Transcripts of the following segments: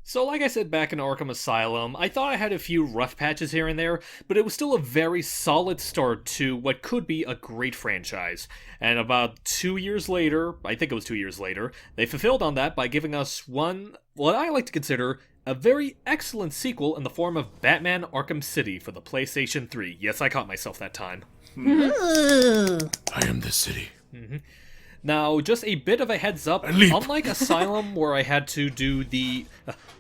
So like I said back in Arkham Asylum, I thought I had a few rough patches here and there, but it was still a very solid start to what could be a great franchise. And about 2 years later, I think it was 2 years later, they fulfilled on that by giving us what I like to consider a very excellent sequel in the form of Batman Arkham City for the PlayStation 3. Yes, I caught myself that time. Ooh. I am the city. Now, just a bit of a heads up, unlike Asylum where I had to do the...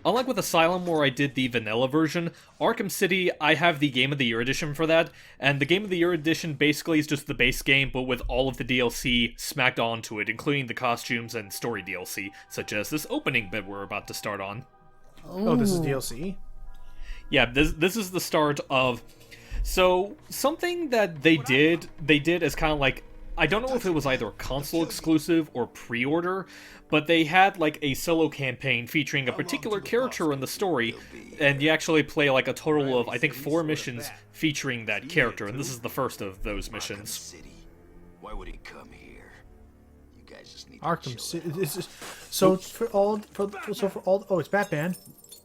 Unlike with Asylum where I did the vanilla version, Arkham City, I have the Game of the Year edition for that, and the Game of the Year edition basically is just the base game, but with all of the DLC smacked onto it, including the costumes and story DLC, such as this opening bit we're about to start on. Ooh. This is DLC? Yeah, this is the start of... So, something that they did as kind of like... I don't know if it was either console exclusive or pre-order, but they had like a solo campaign featuring a particular character in the story, and you actually play like a total of, I think, 4 missions featuring that character, and this is the first of those missions. Why would he come here? You guys just need Arkham City. Oh, it's Batman.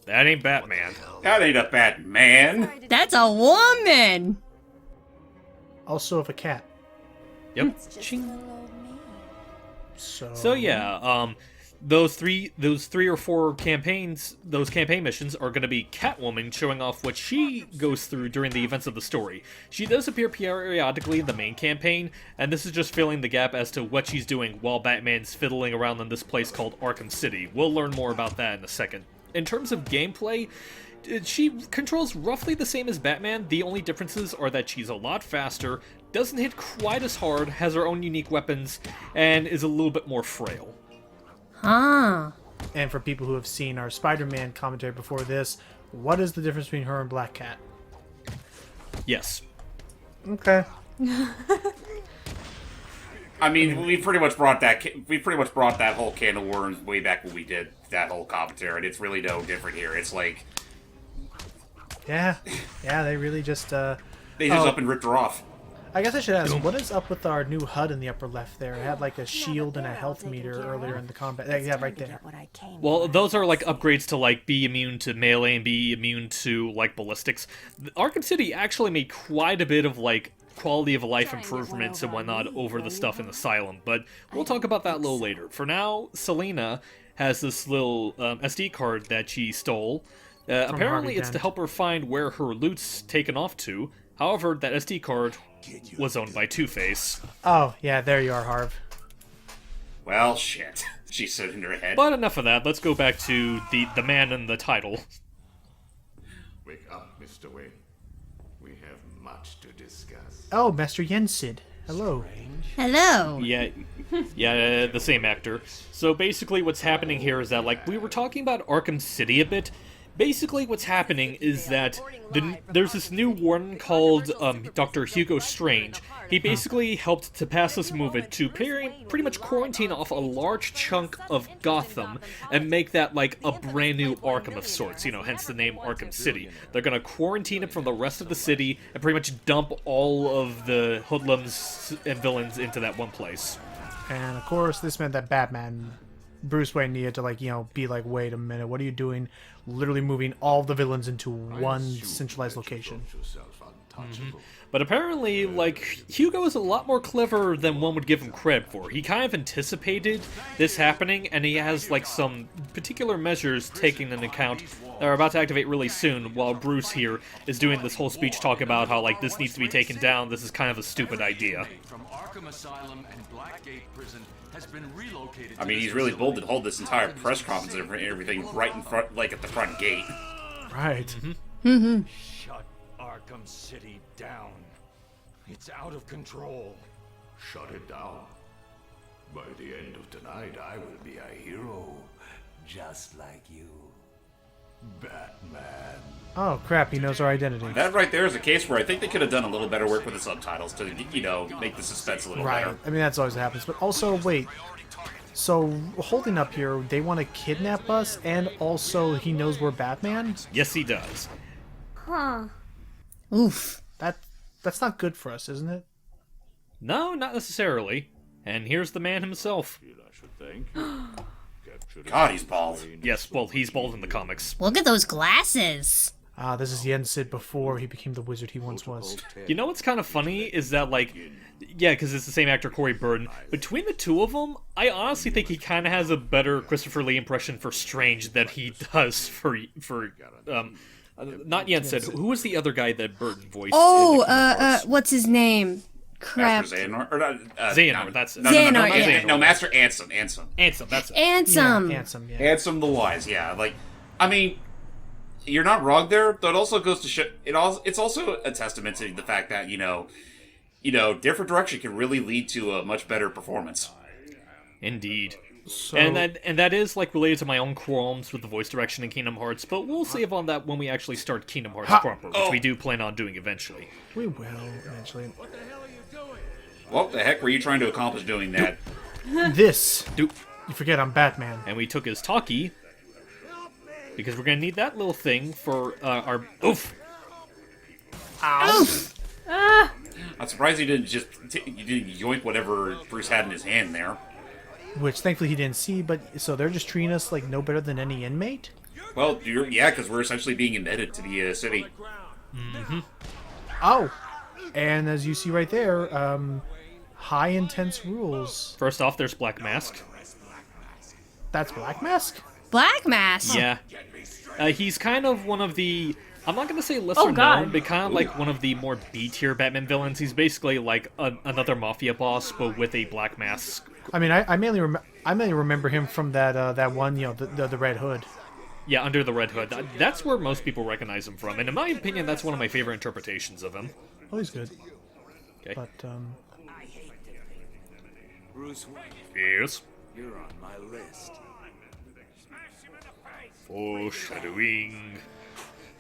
That ain't Batman. That ain't a Batman. That's a woman! Also of a cat. Yep. So yeah, those three or four campaigns, those campaign missions are going to be Catwoman showing off what she goes through during the events of the story. She does appear periodically in the main campaign, and this is just filling the gap as to what she's doing while Batman's fiddling around in this place called Arkham City. We'll learn more about that in a second. In terms of gameplay, she controls roughly the same as Batman. The only differences are that she's a lot faster, doesn't hit quite as hard, has her own unique weapons, and is a little bit more frail. Huh. And for people who have seen our Spider-Man commentary before this, what is the difference between her and Black Cat? Yes. Okay. I mean, we pretty much brought that whole can of worms way back when we did that whole commentary, and it's really no different here. It's like Yeah, they really just, they just up and ripped her off. I guess I should ask, what is up with our new HUD in the upper left there? It had like a shield and a health meter earlier in the combat. Yeah, right there. Well, those are like upgrades to like be immune to melee and be immune to like ballistics. Arkham City actually made quite a bit of like quality of life improvements and whatnot over the stuff in Asylum, but we'll talk about that a little later. For now, Selena has this little SD card that she stole. Apparently it's to help her find where her loot's taken off to. However, that SD card was owned by Two-Face. Oh, yeah, there you are, Harv. Well, shit. She said in her head. But enough of that. Let's go back to the man in the title. Wake up, Mr. Wayne. We have much to discuss. Oh, Master Yensid. Hello. Hello. Yeah, the same actor. So basically what's happening here is that, like, we were talking about Arkham City a bit. Basically what's happening is that there's this new warden called Dr. Hugo Strange. He basically helped to pass this movement to pretty much quarantine off a large chunk of Gotham and make that like a brand new Arkham of sorts, you know, hence the name Arkham City. They're gonna quarantine it from the rest of the city and pretty much dump all of the hoodlums and villains into that one place. And of course, this meant that Bruce Wayne needed to, like, you know, be like, wait a minute, what are you doing? Literally moving all the villains into one centralized location. But apparently, like, Hugo is a lot more clever than one would give him credit for. He kind of anticipated this happening, and he has, like, some particular measures taken into account that are about to activate really soon, while Bruce here is doing this whole speech talking about how, like, this needs to be taken down, this is kind of a stupid idea. From Arkham Asylum and Blackgate Prison has been relocated. I mean, he's really bold to hold this entire press conference and everything right in front, like at the front gate. Right. Shut Arkham City down. It's out of control. Shut it down. By the end of tonight, I will be a hero, just like you. Batman. Oh, crap, he knows our identity. That right there is a case where I think they could have done a little better work with the subtitles to, you know, make the suspense a little Right. better. I mean, that's always what happens. But also, wait. So, holding up here, they want to kidnap us, and also he knows we're Batman? Yes, he does. Huh. Oof. That's not good for us, isn't it? No, not necessarily. And here's the man himself. I should thank you. God, he's bald. Yes, well, he's bald in the comics. Look at those glasses. This is Yen Sid before he became the wizard he once was. You know what's kind of funny is that, like, yeah, because it's the same actor, Corey Burton. Between the two of them, I honestly think he kind of has a better Christopher Lee impression for Strange than he does for not Yen Sid. Who was the other guy that Burton voiced? What's his name? Crap. Master Xehanort? Or not, Xehanort, that's it. No, Xehanort, yeah. No, Master Ansem. Ansem. Ansem, that's it. Ansem. Handsome, yeah. Ansem the Wise, yeah. Like, I mean, you're not wrong there, but it also goes to show, it's also a testament to the fact that, you know, different direction can really lead to a much better performance. Indeed. So, And that is, like, related to my own qualms with the voice direction in Kingdom Hearts, but we'll save on that when we actually start Kingdom Hearts proper, which we do plan on doing eventually. we will eventually. What the heck were you trying to accomplish doing that? This. Dude. You forget I'm Batman. And we took his talkie, because we're gonna need that little thing for our... Oof! Oof. I'm surprised you didn't you didn't yoink whatever Bruce had in his hand there. Which thankfully he didn't see, but so they're just treating us like no better than any inmate? Well, yeah, because we're essentially being admitted to the city. Oh! And as you see right there, high intense rules. First off, there's Black Mask. That's Black Mask? Black Mask. Yeah. He's kind of one of the... I'm not going to say lesser known, but kind of like one of the more B-tier Batman villains. He's basically like another mafia boss, but with a black mask. I mean, I mainly remember him from that one, the Red Hood. Yeah, Under the Red Hood. That's where most people recognize him from, and in my opinion, that's one of my favorite interpretations of him. Oh, he's good. Okay. But Bruce Wayne, Yes. you're on my list. Foreshadowing.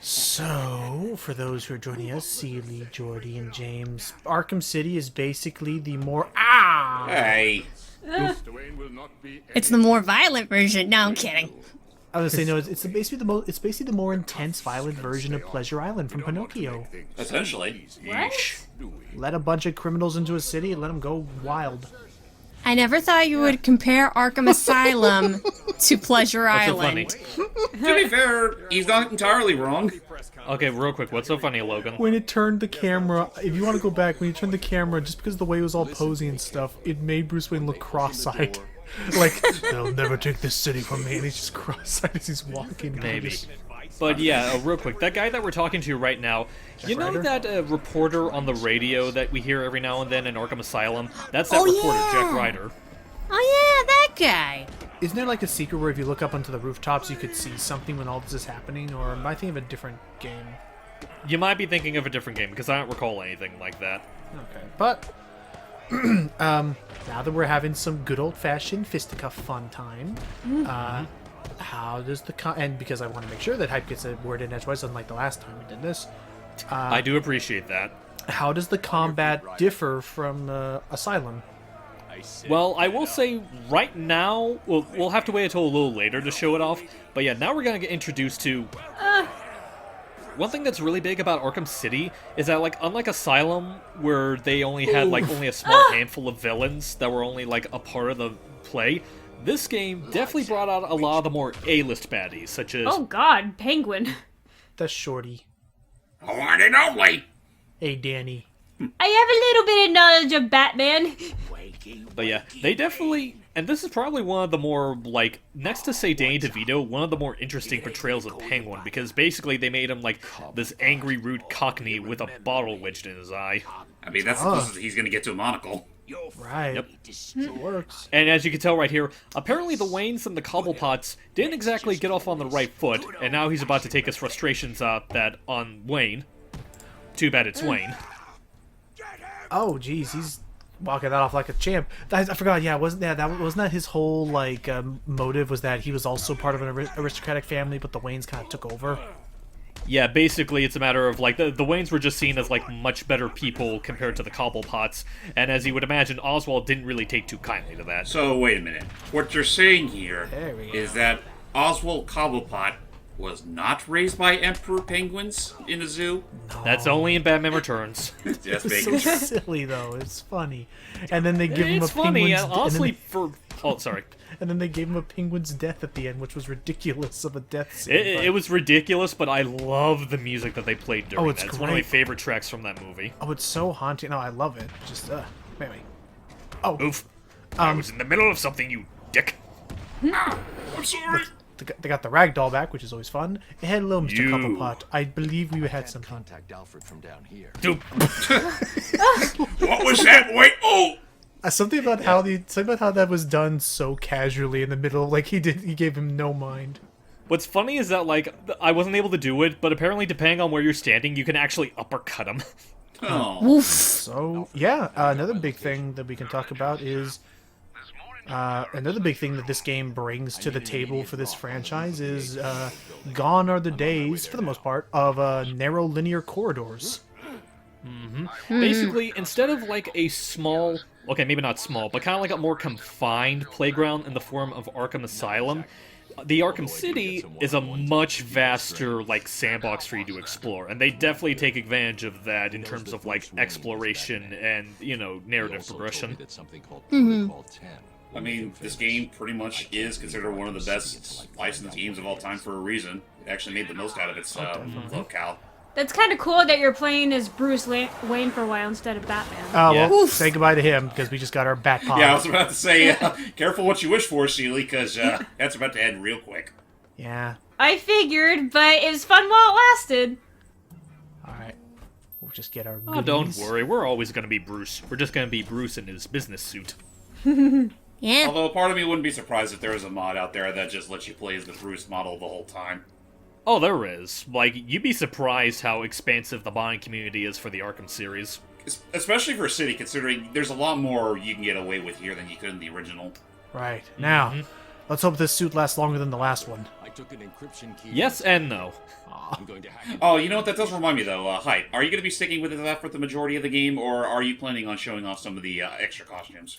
so for those who are joining us, Seeley, Jordy, and James, Arkham City is basically the more Hey. It's the more violent version. No, I'm kidding. I was gonna say no. It's basically the more intense, violent version of Pleasure Island from Pinocchio. Essentially. Let a bunch of criminals into a city and let them go wild. I never thought you would compare Arkham Asylum to Pleasure What's so Island. funny? To be fair, he's not entirely wrong. Okay, real quick, what's so funny, Logan? When it turned the camera, if you want to go back, when you turned the camera, just because of the way it was all posing and stuff, it made Bruce Wayne look cross-eyed. Like, they'll never take this city from me, and he's just cross-eyed as he's walking. Maybe. But yeah, real quick, that guy that we're talking to right now, you know Ryder? that reporter on the radio that we hear every now and then in Arkham Asylum? That's that Oh, reporter, yeah. Jack Ryder. Oh yeah, that guy. Isn't there like a secret where if you look up onto the rooftops, you could see something when all this is happening? Or am I thinking of a different game? You might be thinking of a different game, because I don't recall anything like that. Okay. But, now that we're having some good old-fashioned fisticuff fun time, how does the... and because I want to make sure that Hype gets a word in edgewise, unlike the last time we did this, I do appreciate that. how does the combat differ from Asylum? Well, I will say, right now, we'll have to wait until a little later to show it off, but yeah, now we're gonna get introduced to... One thing that's really big about Arkham City is that, like, unlike Asylum, where they only had, like, only a small handful of villains that were only, like, a part of the play, this game definitely brought out a lot of the more A-list baddies, such as... Oh god, Penguin. That's Shorty. One and only. Hey, Danny. I have a little bit of knowledge of Batman. But yeah, they definitely... And this is probably one of the more, like, next to, say, Danny DeVito, one of the more interesting portrayals of Penguin, because basically they made him, like, this angry, rude cockney with a bottle wedged in his eye. I mean, that's the closest he's going to get to a monocle. Right. Yep. It works. And as you can tell right here, apparently the Waynes and the Cobblepots didn't exactly get off on the right foot, and now he's about to take his frustrations out that on Wayne. Too bad it's Wayne. Oh, geez, he's walking that off like a champ. I forgot. Yeah, wasn't that his whole like motive? Was that he was also part of an aristocratic family, but the Waynes kind of took over? Yeah, basically it's a matter of, like, the Waynes were just seen as, like, much better people compared to the Cobblepots, and as you would imagine, Oswald didn't really take too kindly to that. So, wait a minute. What you're saying here There we go. is that Oswald Cobblepot was not raised by emperor penguins in a zoo? That's only in Batman Returns. Just It's making so sure. silly though. It's funny, and then they give him It's a funny, penguin's... honestly, and Oh, sorry. And then they gave him a penguin's death at the end, which was ridiculous of a death scene. It was ridiculous, but I love the music that they played during it's that. It's one of my great. favorite tracks from that movie. Oh, it's so haunting. No, I love it. Just, maybe. Oh, Oof. I was in the middle of something, you dick. I'm sorry. they got the ragdoll back, which is always fun. Hello, Mr. You. Cobblepot. I believe we had some. Contact Alfred from down here. Dude. What was that? Wait, oh! Something about how that was done so casually in the middle. Like he gave him no mind. What's funny is that, like, I wasn't able to do it, but apparently depending on where you're standing, you can actually uppercut him. Oh. So yeah, another big thing that we can talk about is another big thing that this game brings to the table for this franchise is gone are the days, for the most part, of narrow linear corridors. Basically, instead of, like, a small... Okay, maybe not small, but kind of like a more confined playground in the form of Arkham Asylum, the Arkham City is a much vaster, like, sandbox for you to explore, and they definitely take advantage of that in terms of, like, exploration and, you know, narrative progression. I mean, this game pretty much is considered one of the best licensed games of all time for a reason. It actually made the most out of its locale. That's kind of cool that you're playing as Bruce Wayne for a while instead of Batman. Oh, Yeah. well, say goodbye to him, because we just got our bat pod. Yeah, I was about to say, careful what you wish for, Seeley, because that's about to end real quick. Yeah. I figured, but it was fun while it lasted. Alright. We'll just get our goodies. Oh, don't worry, we're always going to be Bruce. We're just going to be Bruce in his business suit. Yeah. Although part of me wouldn't be surprised if there was a mod out there that just lets you play as the Bruce model the whole time. Oh, there is. Like, you'd be surprised how expansive the buying community is for the Arkham series. Especially for City, considering there's a lot more you can get away with here than you could in the original. Right. Now, let's hope this suit lasts longer than the last one. I took an encryption key. Yes and no. I'm going to hack it. Oh, you know what? That does remind me, though. Hype, are you going to be sticking with that for the majority of the game, or are you planning on showing off some of the extra costumes?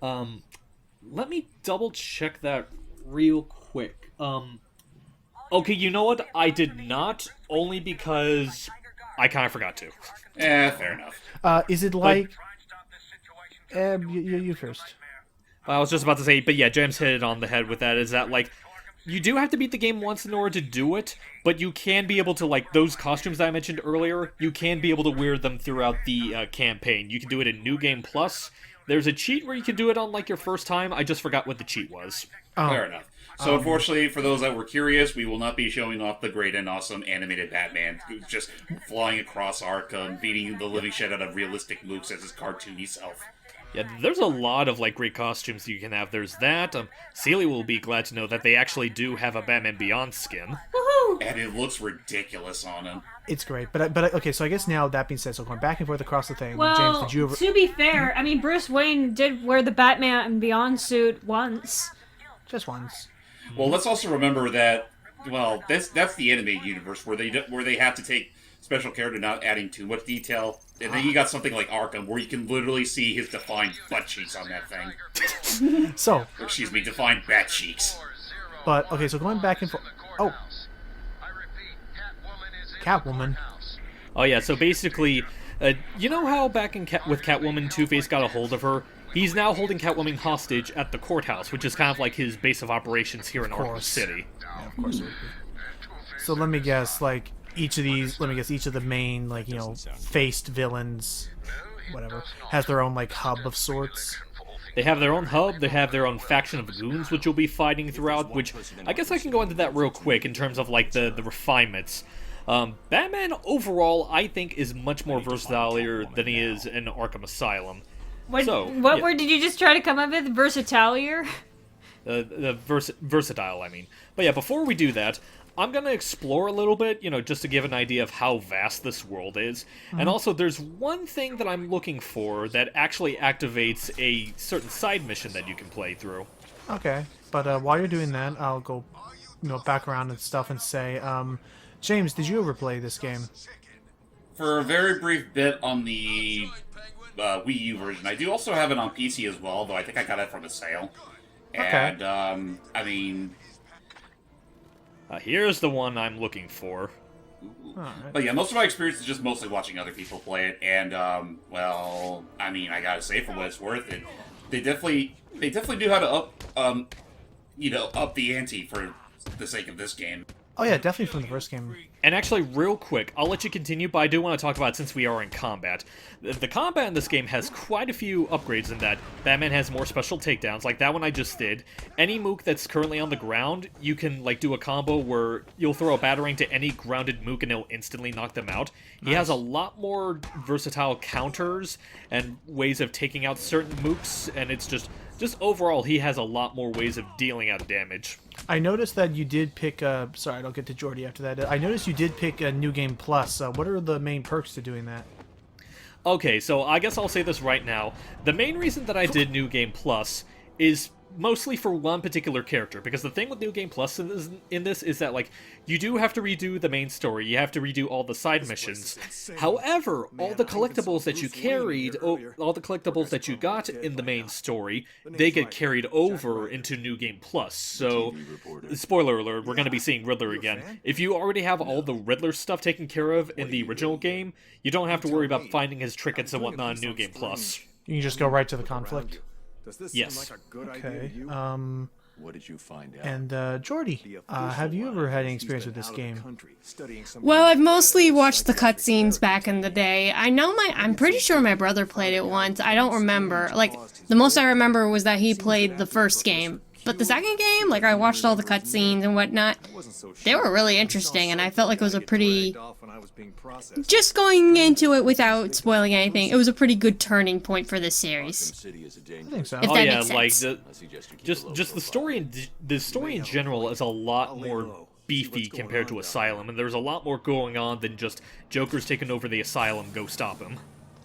Let me double check that real quick. Okay, you know what? I did not, only because I kind of forgot to. Fair enough. Is it like... you first. I was just about to say, but yeah, James hit it on the head with that, is that, like, you do have to beat the game once in order to do it, but you can be able to, like, those costumes that I mentioned earlier, you can be able to wear them throughout the campaign. You can do it in New Game Plus. There's a cheat where you can do it on, like, your first time. I just forgot what the cheat was. Fair enough. So, unfortunately, for those that were curious, we will not be showing off the great and awesome animated Batman, who's just flying across Arkham, beating the living shit out of realistic mooks as his cartoony self. Yeah, there's a lot of, like, great costumes you can have. There's that. Celia will be glad to know that they actually do have a Batman Beyond skin. Woohoo! And it looks ridiculous on him. It's great. But okay, so I guess now, that being said, so going back and forth across the thing, Well, James, did you ever... to be fair, I mean, Bruce Wayne did wear the Batman Beyond suit once. Just once. Well, let's also remember that, well, that's the animated universe where they have to take special care to not adding too much detail. And then you got something like Arkham, where you can literally see his defined butt cheeks on that thing. So, Excuse me, defined bat cheeks. but, okay, so going back and forth... Oh. Catwoman. Oh yeah, so basically, you know how back in with Catwoman, Two-Face got a hold of her? He's now holding Catwoman hostage at the courthouse, which is kind of like his base of operations here in Arkham City. Yeah, of course it would be. So let me guess, like, each of the main, like, you know, faced villains, whatever, has their own, like, hub of sorts. They have their own hub, they have their own faction of goons, which you'll be fighting throughout, which I guess I can go into that real quick in terms of, like, the refinements. Batman, overall, I think, is much more versatile than he is in Arkham Asylum. What Yeah. word did you just try to come up with? Versatilier? Versatile, I mean. But yeah, before we do that, I'm gonna explore a little bit, you know, just to give an idea of how vast this world is. And also, there's one thing that I'm looking for that actually activates a certain side mission that you can play through. Okay, but while you're doing that, I'll go, you know, back around and stuff and say, James, did you ever play this game? For a very brief bit on the Wii U version. I do also have it on PC as well, though I think I got it from a sale. Okay. And, I mean... Here's the one I'm looking for. Alright. But yeah, most of my experience is just mostly watching other people play it, and, well, I mean, I gotta say, for what it's worth, they definitely They definitely knew how to up the ante for the sake of this game. Oh yeah, definitely from the first game. And actually, real quick, I'll let you continue, but I do want to talk about it since we are in combat. The combat in this game has quite a few upgrades in that. Batman has more special takedowns, like that one I just did. Any mook that's currently on the ground, you can like do a combo where you'll throw a batarang to any grounded mook and it'll instantly knock them out. He has a lot more versatile counters and ways of taking out certain mooks, and it's just overall, he has a lot more ways of dealing out damage. I noticed that you did pick. Sorry, I'll get to Jordy after that. I noticed you did pick a New Game Plus. What are the main perks to doing that? Okay, so I guess I'll say this right now. The main reason that I did New Game Plus is mostly for one particular character, because the thing with New Game Plus in this is that, like, you do have to redo the main story, you have to redo all the side missions. However, all the collectibles that you carried, all the collectibles that you got in the main story, they get carried over into New Game Plus. So, spoiler alert, we're going to be seeing Riddler again. If you already have all the Riddler stuff taken care of in the original game, you don't have to worry about finding his trinkets and whatnot in New Game Plus. You can just go right to the conflict. Yes. Okay. What did you find out? And Jordy, have you ever had any experience with this game? Well, I've mostly watched the cutscenes back in the day. I'm pretty sure my brother played it once. I don't remember. Like, the most I remember was that he played the first game. But the second game, like, I watched all the cutscenes and whatnot. They were really interesting, and I felt like it was a pretty... Just going into it without spoiling anything, it was a pretty good turning point for this series. I think so. If Oh that yeah, makes sense. like just the story in general is a lot more beefy compared to Asylum, and there's a lot more going on than just Joker's taking over the Asylum, go stop him.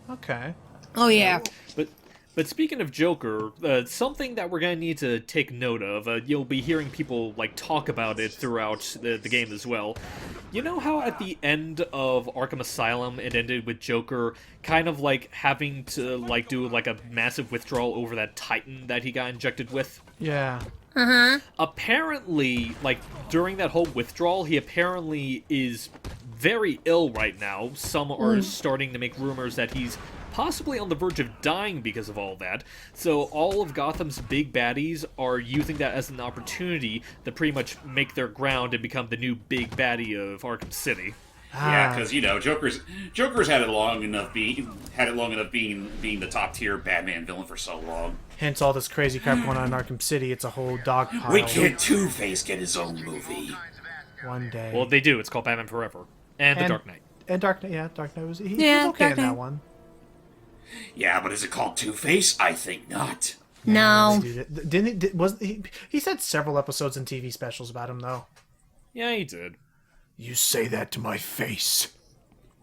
Okay. Oh yeah. But speaking of Joker, something that we're gonna need to take note of, you'll be hearing people like talk about it throughout the game as well. You know how at the end of Arkham Asylum it ended with Joker kind of like having to like do like a massive withdrawal over that Titan that he got injected with? Yeah. Apparently, like during that whole withdrawal, he apparently is very ill right now. Some are starting to make rumors that he's possibly on the verge of dying because of all that. So all of Gotham's big baddies are using that as an opportunity to pretty much make their ground and become the new big baddie of Arkham City. Yeah, because Joker's had it long enough being the top tier Batman villain for so long. Hence all this crazy crap going on in Arkham City. It's a whole dog pile. Wait, can't Two-Face get his own movie? One day. Well, they do. It's called Batman Forever and The Dark Knight. And Dark Knight, yeah, Dark Knight was he was okay Dark in that Knight. one. Yeah, but is it called Two-Face? I think not. No. He said several episodes and TV specials about him though. Yeah, he did. You say that to my face.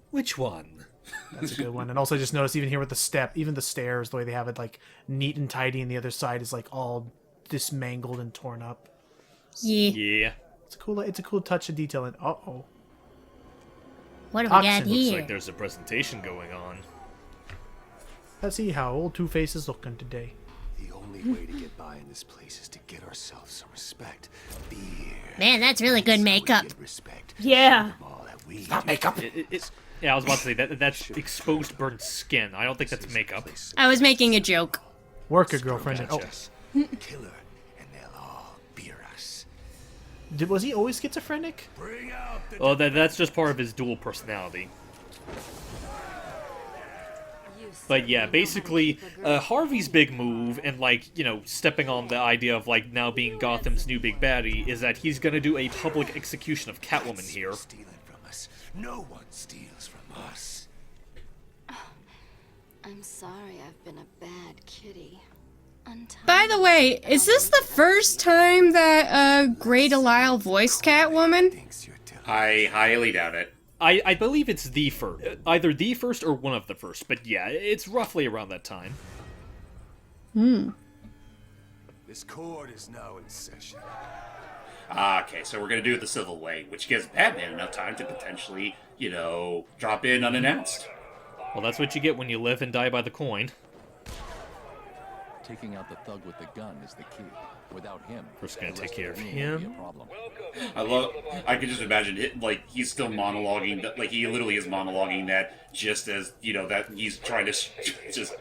Which one? That's a good one. And also just notice even here with even the stairs, the way they have it like neat and tidy, and the other side is like all dismangled and torn up. Yeah. Yeah. It's a cool touch of detail. And oh, What have we got Oxen Looks here? like there's a presentation going on. let's see how old Two-Face is looking today. The only way to get by in this place is to get ourselves some respect. Be here. Man, that's really good makeup. Get respect. Yeah. All that we Not makeup. Yeah, I was about to say that's exposed burnt skin. I don't think that's makeup. I was making a joke. Work a girlfriend. Oh, killer, and they'll all fear us. was he always schizophrenic? Bring out the Well, that's just part of his dual personality. But yeah, basically, Harvey's big move, and like, you know, stepping on the idea of like now being Gotham's new big baddie, is that he's gonna do a public execution of Catwoman here. stealing from us. No one steals from us. I'm sorry I've been a bad kitty. By the way, is this the first time that Grey Delisle voiced Catwoman? Thinks you're telling I highly doubt it. I believe it's the first, either the first or one of the first, but yeah, it's roughly around that time. this court is now in session. Okay, so we're gonna do it the civil way, which gives Batman enough time to potentially, drop in unannounced. Well, that's what you get when you live and die by the coin. Taking out the thug with the gun is the key. Without him, We're just gonna the take rest care of of the room will be him. a problem. I can just imagine it, like, he's still monologuing, like, he literally is monologuing that just as, that he's trying to just,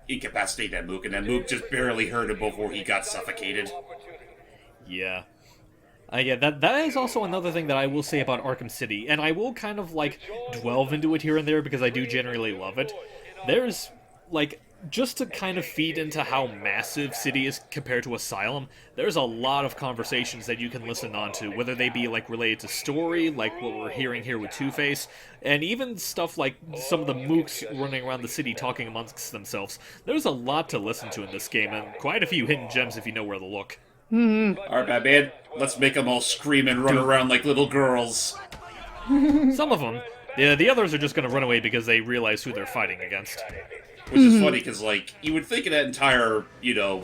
incapacitate that Mook, and then Mook just barely heard him before he got suffocated. Yeah. Yeah, that is also another thing that I will say about Arkham City, and I will kind of, like, delve into it here and there because I do generally love it. There's, like, just to kind of feed into how massive City is compared to Asylum, there's a lot of conversations that you can listen on to, whether they be, like, related to story, like what we're hearing here with Two-Face, and even stuff like some of the mooks running around the city talking amongst themselves. There's a lot to listen to in this game, and quite a few hidden gems if you know where to look. Alright, Batman, let's make them all scream and run around like little girls. Some of them. Yeah, the others are just gonna run away because they realize who they're fighting against. Which is funny, because, like, you would think that entire,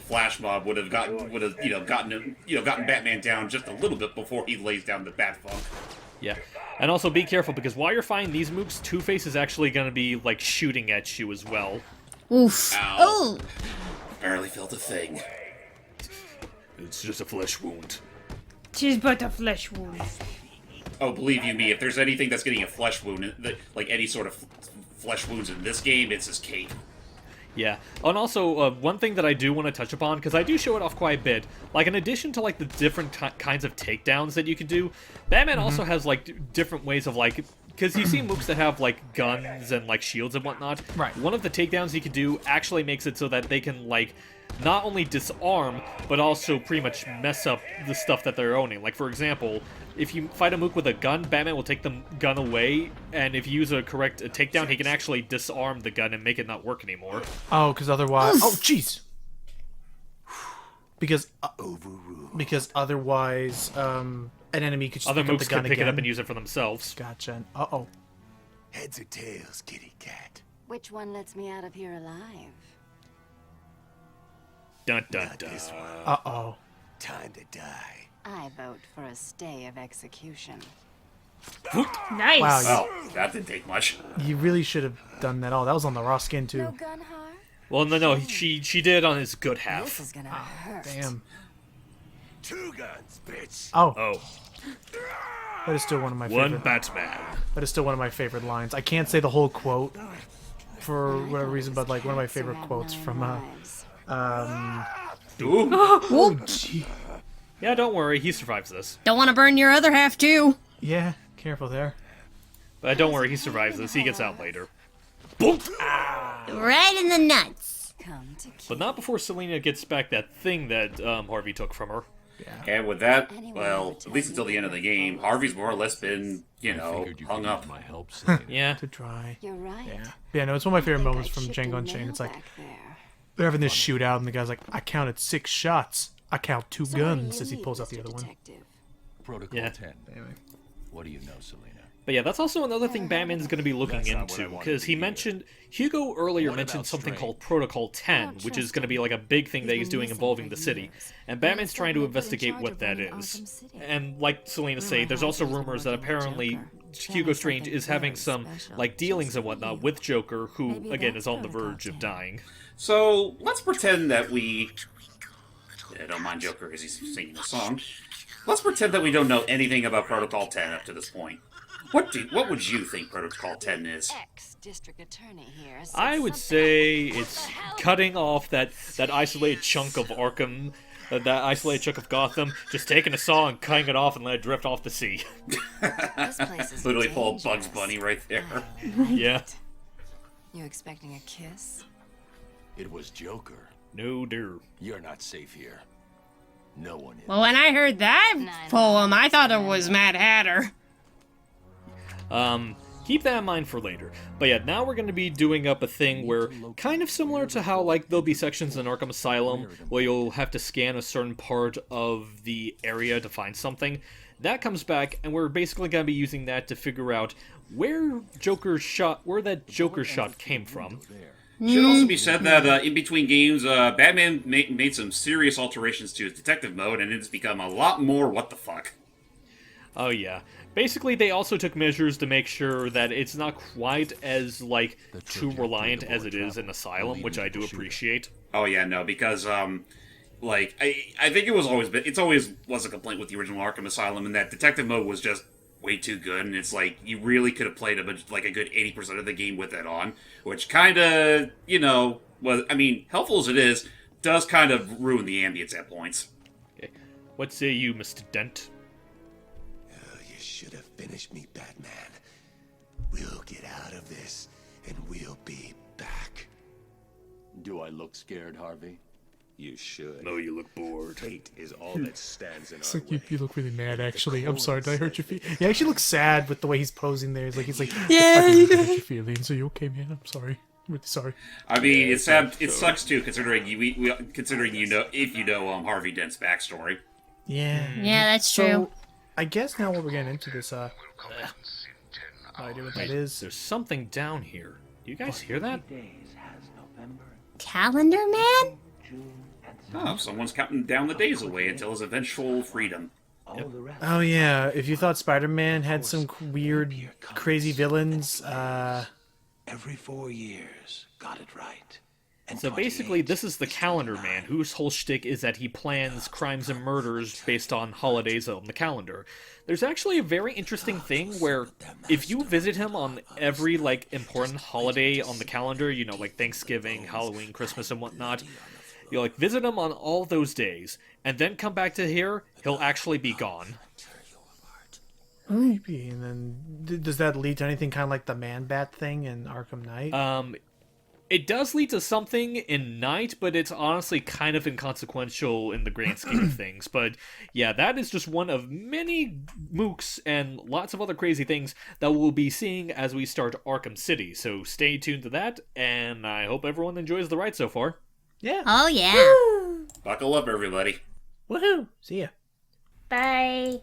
flash mob would have gotten Batman down just a little bit before he lays down the Bat Funk. Yeah. And also be careful, because while you're fighting these mooks, Two-Face is actually gonna be, like, shooting at you as well. Oof. Ow. Oh! Barely felt a thing. It's just a flesh wound. Tis but a flesh wound. Oh, believe you me, if there's anything that's getting a flesh wound, like any sort of flesh wounds in this game, it's his cape. Yeah. And also, one thing that I do want to touch upon, because I do show it off quite a bit, like, in addition to, like, the different kinds of takedowns that you can do, Batman also has, like, different ways of, like... Because you see mooks that have, like, guns and, like, shields and whatnot. Right. One of the takedowns you can do actually makes it so that they can, like, not only disarm, but also pretty much mess up the stuff that they're owning. Like, for example, if you fight a mook with a gun, Batman will take the gun away, and if you use a correct takedown, he can actually disarm the gun and make it not work anymore. Oh, because otherwise... Oh, jeez! Because otherwise, an enemy could just Other pick up mooks the gun can pick again. it up and use it for themselves. Gotcha. Uh-oh. Heads or tails, kitty cat? Which one lets me out of here alive? Dun dun Not dun. this one. Uh-oh. Time to die. I vote for a stay of execution. Nice. Wow, Oh, that didn't take much. You really should have done that all. That was on the raw skin, too. No gun harm? Well, no, she did on his good This half. is gonna hurt. Damn. 2 guns, bitch. Oh, Oh, that is still one of my one favorite... Batman. That is still one of my favorite lines. I can't say the whole quote for whatever reason, but, like, one of my favorite quotes from, Ooh. Oh, gee. Yeah, don't worry, he survives this. Don't want to burn your other half, too. Yeah, careful there. But don't worry, he survives this. He gets out later. Boom! Right in the nuts. Come to But not before Selina gets back that thing that Harvey took from her. And with that, well, at least until the end of the game, Harvey's more or less been, Figured you hung could up. use my help, Selina. Yeah. To dry. You're right. Yeah, no, it's one of my favorite Think moments I'd from shipped Django a Unchained. It's like, mail back there. they're having this shootout, and the guy's like, I counted 6 shots. I count 2 So what do guns you as he need, pulls out the Mr. other one. Detective? Protocol Yeah. 10. What do you know, Selina? But yeah, that's also another thing Batman's going to be looking That's not what I into, wanted because to he hear. mentioned, Hugo earlier What mentioned about something Strange? called Protocol 10, which is going to be like a big thing that he's doing involving the city. And Batman's trying to investigate what that is. And like Selena said, there's also rumors that apparently Hugo Strange is having some, like, dealings and whatnot with Joker, who, again, is on the verge of dying. So let's pretend that we. Don't mind Joker as he's singing a song. Let's pretend that we don't know anything about Protocol 10 up to this point. What would you think Protocol 10 is? Ex-district attorney here said I would something- say it's cutting off that isolated chunk of Arkham, that isolated chunk of Gotham, just taking a saw and cutting it off and let it drift off the sea. This place is Literally pull Bugs dangerous. Bunny right there. Yeah. You expecting a kiss? It was Joker. No, dear. You're not safe here. No one is. Well, when I heard that poem, I thought it was Mad Hatter. Keep that in mind for later. But yeah, now we're going to be doing up a thing where, kind of similar to how, like, there'll be sections in Arkham Asylum where you'll have to scan a certain part of the area to find something. That comes back, and we're basically going to be using that to figure out where that Joker shot came from. Should also be said that in between games, Batman made some serious alterations to his detective mode, and it's become a lot more what the fuck. Oh yeah. Basically, they also took measures to make sure that it's not quite as, like, too reliant as it is in Asylum, which I do appreciate. Oh yeah, no, because like I think it's always was a complaint with the original Arkham Asylum, and that detective mode was just way too good, and it's like you really could have played a good 80% of the game with that on, which kind of well, I mean, helpful as it is, does kind of ruin the ambience at points. Okay. What say you, Mr. Dent? Oh, you should have finished me, Batman. We'll get out of this, and we'll be back. Do I look scared, Harvey? You should. No, you look bored. Hate is all that stands in It's our like way. you look really mad, actually. I'm sorry, did I hurt your feelings? He actually looks sad with the way he's posing there. He's like, Yeah, I you didn't hurt your feelings. Are you okay, man? I'm sorry. I'm really sorry. I mean, it's sad. It sucks too, considering considering if you know Harvey Dent's backstory. Yeah. Yeah, that's true. So, I guess now what we're getting into this, no idea what that is. There's something down here. Do you guys hear that? Calendar Man? Oh, someone's counting down the days away until his eventual freedom. Oh yeah, if you thought Spider-Man had some weird, crazy villains, Every 4 years, got it right. And So basically, this is the Calendar Man, whose whole shtick is that he plans crimes and murders based on holidays on the calendar. There's actually a very interesting thing where if you visit him on every, like, important holiday on the calendar, you know, like Thanksgiving, Halloween, Christmas, and whatnot, you like visit him on all those days, and then come back to here, he'll actually be gone. creepy. And then does that lead to anything kind of like the Man-Bat thing in Arkham Knight? It does lead to something in Night, but it's honestly kind of inconsequential in the grand scheme of things. But yeah, that is just one of many mooks and lots of other crazy things that we'll be seeing as we start Arkham City. So stay tuned to that, and I hope everyone enjoys the ride so far. Yeah. Oh, yeah. Buckle up, everybody. Woohoo! See ya. Bye.